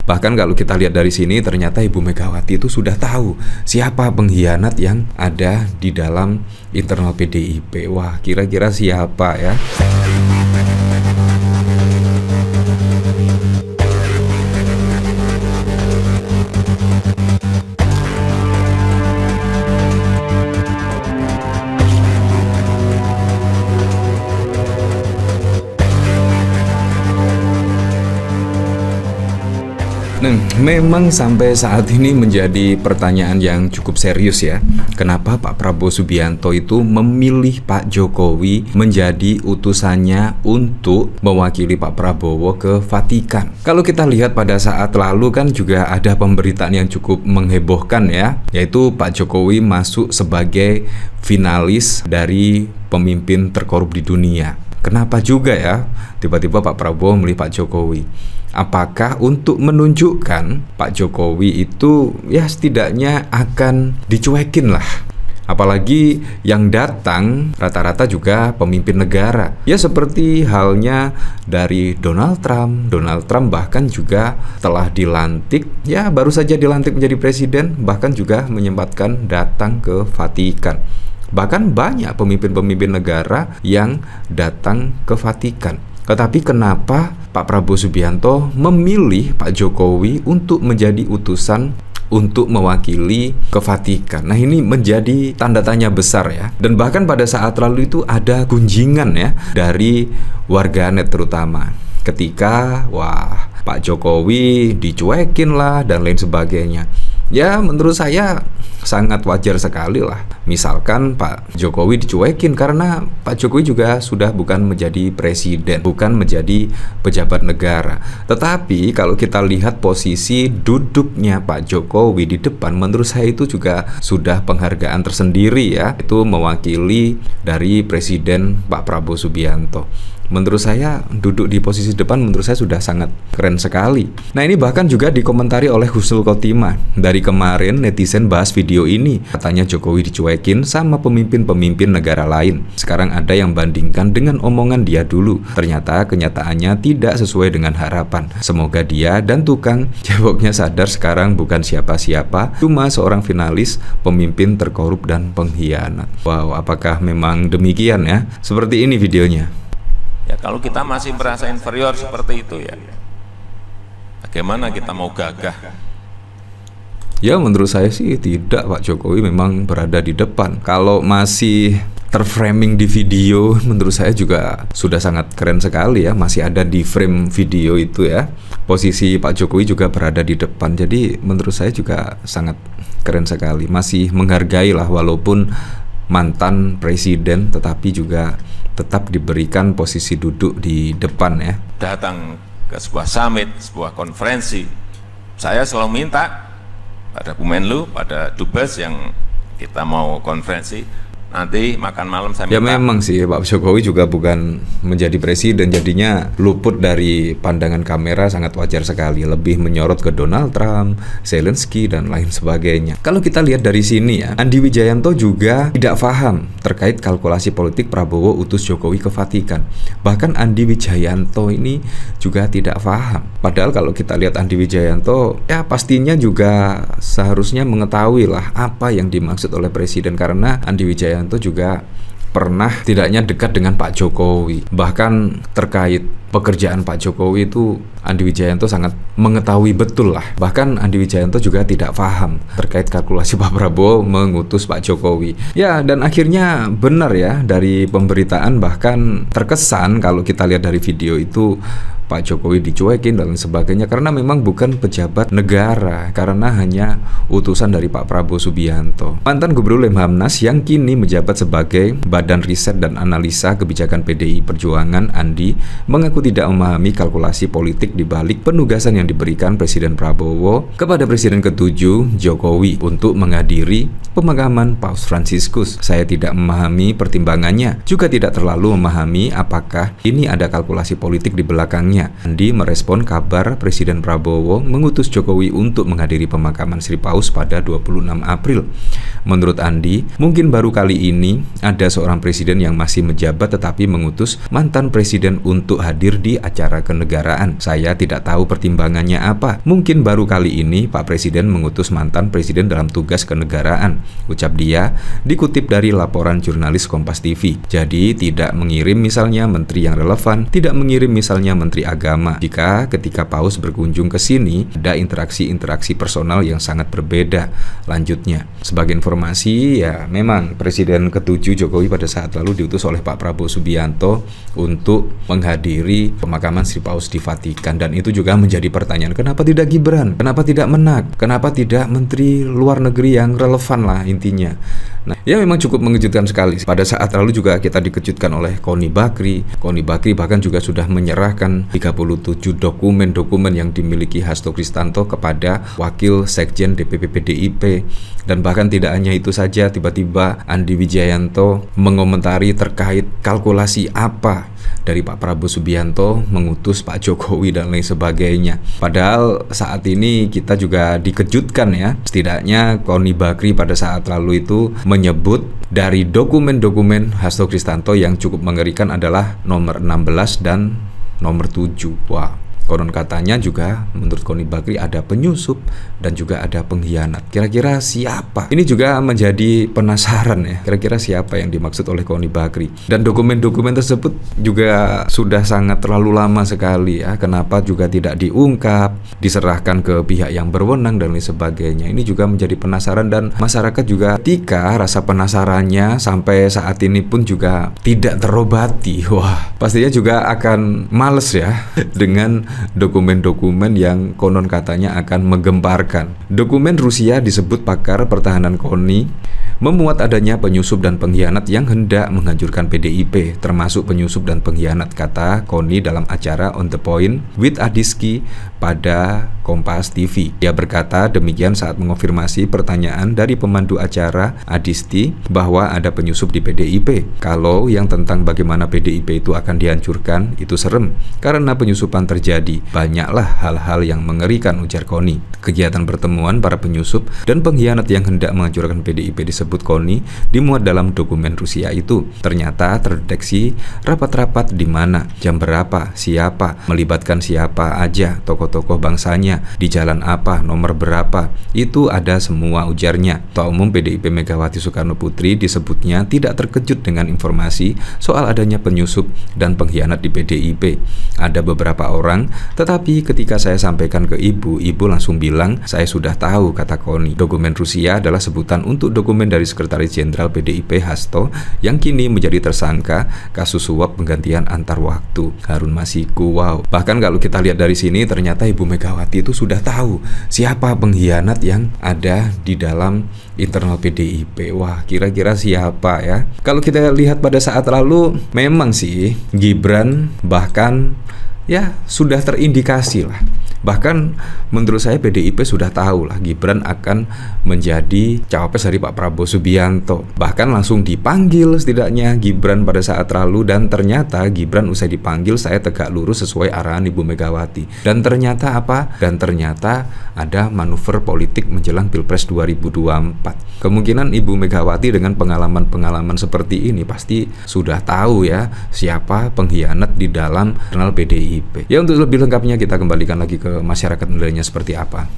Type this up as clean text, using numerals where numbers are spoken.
Bahkan kalau kita lihat dari sini, ternyata Ibu Megawati itu sudah tahu siapa pengkhianat yang ada di dalam internal PDIP. Wah, kira-kira siapa ya? Nah, memang sampai saat ini menjadi pertanyaan yang cukup serius ya. Kenapa Pak Prabowo Subianto itu memilih Pak Jokowi menjadi utusannya untuk mewakili Pak Prabowo ke Vatikan? Kalau kita lihat pada saat lalu kan juga ada pemberitaan yang cukup menghebohkan ya, yaitu Pak Jokowi masuk sebagai finalis dari pemimpin terkorup di dunia. Kenapa juga ya tiba-tiba Pak Prabowo memilih Pak Jokowi? Apakah untuk menunjukkan Pak Jokowi itu ya setidaknya akan dicuekin lah? Apalagi yang datang rata-rata juga pemimpin negara. Ya seperti halnya dari Donald Trump. Donald Trump bahkan juga telah dilantik, ya baru saja dilantik menjadi presiden, bahkan juga menyempatkan datang ke Vatikan. Bahkan banyak pemimpin-pemimpin negara yang datang ke Vatikan. Tetapi kenapa Pak Prabowo Subianto memilih Pak Jokowi untuk menjadi utusan untuk mewakili ke Vatikan? Nah, ini menjadi tanda tanya besar ya. Dan bahkan pada saat lalu itu ada gunjingan ya dari warganet terutama. Ketika Pak Jokowi dicuekin lah dan lain sebagainya. Ya menurut saya sangat wajar sekali lah. Misalkan Pak Jokowi dicuekin karena Pak Jokowi juga sudah bukan menjadi presiden, bukan menjadi pejabat negara. Tetapi kalau kita lihat posisi duduknya Pak Jokowi di depan, menurut saya itu juga sudah penghargaan tersendiri ya. Itu mewakili dari Presiden Pak Prabowo Subianto. Menurut saya duduk di posisi depan menurut saya sudah sangat keren sekali. Nah, ini bahkan juga dikomentari oleh Husnul Khotimah. Dari kemarin netizen bahas video ini, katanya Jokowi dicuekin sama pemimpin-pemimpin negara lain. Sekarang ada yang bandingkan dengan omongan dia dulu. Ternyata kenyataannya tidak sesuai dengan harapan. Semoga dia dan tukang ceboknya sadar sekarang bukan siapa-siapa, cuma seorang finalis, pemimpin terkorup dan pengkhianat. Wow, apakah memang demikian ya? Seperti ini videonya. Ya kalau kita masih merasa inferior seperti itu ya, bagaimana kita mau gagah? Ya menurut saya sih tidak, Pak Jokowi memang berada di depan. Kalau masih terframing di video, menurut saya juga sudah sangat keren sekali ya. Masih ada di frame video itu ya. Posisi Pak Jokowi juga berada di depan. Jadi menurut saya juga sangat keren sekali. Masih menghargai lah walaupun mantan presiden, tetapi juga tetap diberikan posisi duduk di depan ya. Datang ke sebuah summit, sebuah konferensi, saya selalu minta pada Bu Menlu, pada Dubes yang kita mau konferensi, nanti makan malam saya minta. Ya memang sih Pak Jokowi juga bukan menjadi presiden, jadinya luput dari pandangan kamera sangat wajar sekali. Lebih menyorot ke Donald Trump, Zelensky dan lain sebagainya. Kalau kita lihat dari sini ya, Andi Wijayanto juga tidak paham terkait kalkulasi politik Prabowo utus Jokowi ke Vatikan. Bahkan Andi Wijayanto ini juga tidak paham. Padahal kalau kita lihat Andi Wijayanto, ya pastinya juga seharusnya mengetahui lah apa yang dimaksud oleh presiden, karena Andi Wijayanto juga pernah tidaknya dekat dengan Pak Jokowi. Bahkan terkait pekerjaan Pak Jokowi itu Andi Wijayanto sangat mengetahui betul lah. Bahkan Andi Wijayanto juga tidak paham terkait kalkulasi Pak Prabowo mengutus Pak Jokowi. Ya dan akhirnya benar ya, dari pemberitaan bahkan terkesan kalau kita lihat dari video itu Pak Jokowi dicuekin dan sebagainya karena memang bukan pejabat negara, karena hanya utusan dari Pak Prabowo Subianto. Mantan Gubernur Lemhanas yang kini menjabat sebagai Badan Riset dan Analisa Kebijakan PDI Perjuangan, Andi, mengaku tidak memahami kalkulasi politik di balik penugasan yang diberikan Presiden Prabowo kepada Presiden ke-7 Jokowi untuk menghadiri pemakaman Paus Fransiskus. Saya tidak memahami pertimbangannya, juga tidak terlalu memahami apakah ini ada kalkulasi politik di belakangnya. Twitternya. Andi merespon kabar Presiden Prabowo mengutus Jokowi untuk menghadiri pemakaman Sri Paus pada 26 April. Menurut Andi, mungkin baru kali ini ada seorang presiden yang masih menjabat tetapi mengutus mantan presiden untuk hadir di acara kenegaraan. Saya tidak tahu pertimbangannya apa. Mungkin baru kali ini Pak Presiden mengutus mantan presiden dalam tugas kenegaraan, ucap dia, dikutip dari laporan jurnalis Kompas TV. Jadi tidak mengirim misalnya menteri yang relevan, tidak mengirim misalnya menteri agama. Jika ketika Paus berkunjung ke sini ada interaksi-interaksi personal yang sangat berbeda. Lanjutnya, sebagai informasi ya memang Presiden ke-7 Jokowi pada saat lalu diutus oleh Pak Prabowo Subianto untuk menghadiri pemakaman Sri Paus di Vatikan, dan itu juga menjadi pertanyaan, kenapa tidak Gibran? Kenapa tidak Menak? Kenapa tidak menteri luar negeri yang relevan lah intinya. Nah, ya memang cukup mengejutkan sekali. Pada saat lalu juga kita dikejutkan oleh Koni Bakri. Koni Bakri bahkan juga sudah menyerahkan 37 dokumen-dokumen yang dimiliki Hasto Kristanto kepada Wakil Sekjen DPP PDIP. Dan bahkan tidak hanya itu saja, tiba-tiba Andi Wijayanto mengomentari terkait kalkulasi apa dari Pak Prabowo Subianto mengutus Pak Jokowi dan lain sebagainya. Padahal saat ini kita juga dikejutkan ya. Setidaknya Koni Bakri pada saat lalu itu menyebut dari dokumen-dokumen Hasto Kristanto yang cukup mengerikan adalah nomor 16 dan nomor 7. Wah, konon katanya juga menurut Koni Bakri ada penyusup dan juga ada pengkhianat. Kira-kira siapa? Ini juga menjadi penasaran ya. Kira-kira siapa yang dimaksud oleh Koni Bakri? Dan dokumen-dokumen tersebut juga sudah sangat terlalu lama sekali ya. Kenapa juga tidak diungkap, diserahkan ke pihak yang berwenang dan lain sebagainya. Ini juga menjadi penasaran, dan masyarakat juga ketika rasa penasarannya sampai saat ini pun juga tidak terobati. Wah, pastinya juga akan males ya dengan dokumen-dokumen yang konon katanya akan menggemparkan. Dokumen Rusia disebut pakar pertahanan Koni memuat adanya penyusup dan pengkhianat yang hendak menghancurkan PDIP, termasuk penyusup dan pengkhianat, kata Koni dalam acara On The Point with Adiski pada Kompas TV. Dia berkata demikian saat mengonfirmasi pertanyaan dari pemandu acara Adisti bahwa ada penyusup di PDIP. Kalau yang tentang bagaimana PDIP itu akan dihancurkan, itu serem karena penyusupan terjadi. Banyaklah hal-hal yang mengerikan, ujar Koni. Kegiatan pertemuan para penyusup dan pengkhianat yang hendak menghancurkan PDIP disebut Koni dimuat dalam dokumen Rusia itu. Ternyata terdeteksi rapat-rapat di mana, jam berapa, siapa, melibatkan siapa aja, tokoh-tokoh bangsanya, di jalan apa, nomor berapa, itu ada semua, ujarnya. Ketua Umum PDIP Megawati Soekarno Putri disebutnya tidak terkejut dengan informasi soal adanya penyusup dan pengkhianat di PDIP. Ada beberapa orang, tetapi ketika saya sampaikan ke ibu langsung bilang, saya sudah tahu, kata Koni. Dokumen Rusia adalah sebutan untuk dokumen dari Sekretaris Jenderal PDIP Hasto yang kini menjadi tersangka kasus suap penggantian antar waktu. Harun Masiku, wow. Bahkan kalau kita lihat dari sini, ternyata Ibu Megawati itu sudah tahu siapa pengkhianat yang ada di dalam internal PDIP. Wah, kira-kira siapa ya? Kalau kita lihat pada saat lalu, memang sih Gibran bahkan ya sudah terindikasi lah. Bahkan menurut saya PDIP sudah tahu lah Gibran akan menjadi cawapres dari Pak Prabowo Subianto. Bahkan langsung dipanggil setidaknya Gibran pada saat lalu, dan ternyata Gibran usai dipanggil saya tegak lurus sesuai arahan Ibu Megawati. Dan ternyata apa? Dan ternyata ada manuver politik menjelang Pilpres 2024. Kemungkinan Ibu Megawati dengan pengalaman-pengalaman seperti ini pasti sudah tahu ya siapa pengkhianat di dalam internal PDIP. Ya, untuk lebih lengkapnya kita kembalikan lagi ke masyarakat menilainya seperti apa.